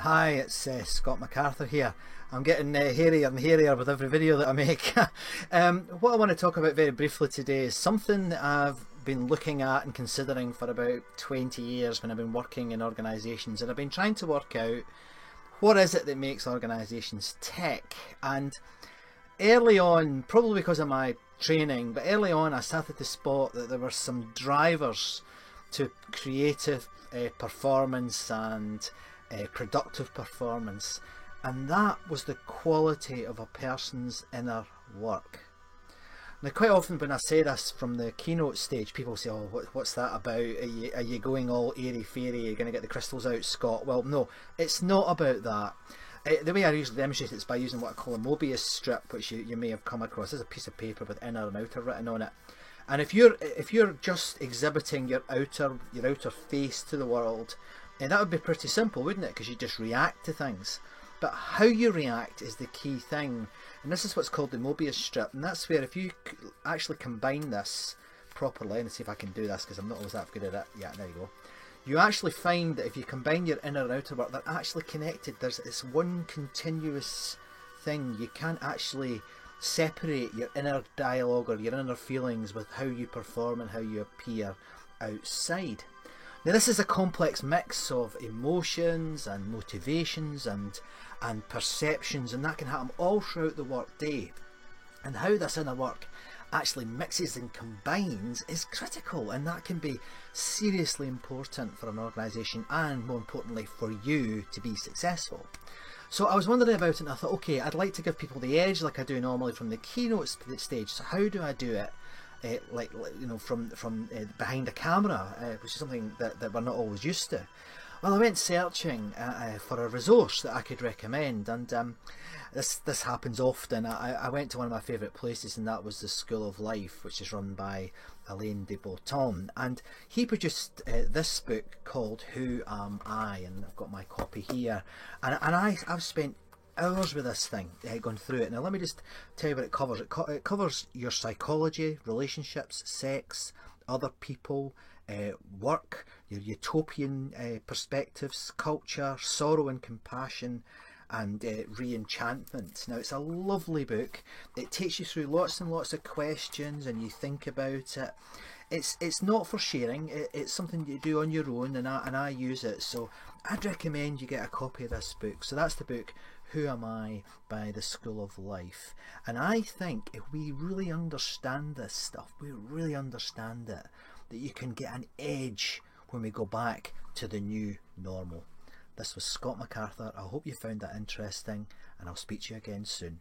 Hi, it's Scott MacArthur here. I'm getting hairier and hairier with every video that I make. What I want to talk about very briefly today is something that I've been looking at and considering for about 20 years when I've been working in organisations, and I've been trying to work out what is it that makes organisations tick. And early on, probably because of my training, but early on I started to spot that there were some drivers to creative performance and productive performance, and that was the quality of a person's inner work. Now, quite often when I say this from the keynote stage, people say, "Oh, what's that about? Are you going all airy fairy? Are you going to get the crystals out, Scott?" Well, no, it's not about that. The way I usually demonstrate it is by using what I call a Mobius strip, which you may have come across. It's a piece of paper with inner and outer written on it. And if you're just exhibiting your outer face to the world, and that would be pretty simple, wouldn't it? Because you just react to things. But how you react is the key thing. And this is what's called the Mobius strip. And that's where if you actually combine this properly, and see if I can do this because I'm not always that good at it. Yeah, there you go. You actually find that if you combine your inner and outer work, they're actually connected. There's this one continuous thing. You can't actually separate your inner dialogue or your inner feelings with how you perform and how you appear outside. Now, this is a complex mix of emotions and motivations and perceptions, and that can happen all throughout the work day. And how this inner work actually mixes and combines is critical, and that can be seriously important for an organisation and, more importantly, for you to be successful. So I was wondering about it, and I thought, okay, I'd like to give people the edge like I do normally from the keynote stage. So how do I do it? From behind a camera, which is something that we're not always used to. Well, I went searching for a resource that I could recommend, and this happens often. I went to one of my favourite places, and that was the School of Life, which is run by Alain de Botton, and he produced this book called Who Am I? And I've got my copy here, and I've spent hours with this thing, going through it. Now let me just tell you what it covers. It covers your psychology, relationships, sex, other people, work, your utopian perspectives, culture, sorrow and compassion, and re-enchantment. Now, it's a lovely book. It takes you through lots and lots of questions, and you think about it. It's not for sharing. It's something you do on your own, and I use it. So I'd recommend you get a copy of this book. So that's the book Who Am I? By the School of Life. And I think if we really understand this stuff, we really understand it, that you can get an edge when we go back to the new normal. This was Scott MacArthur. I hope you found that interesting, and I'll speak to you again soon.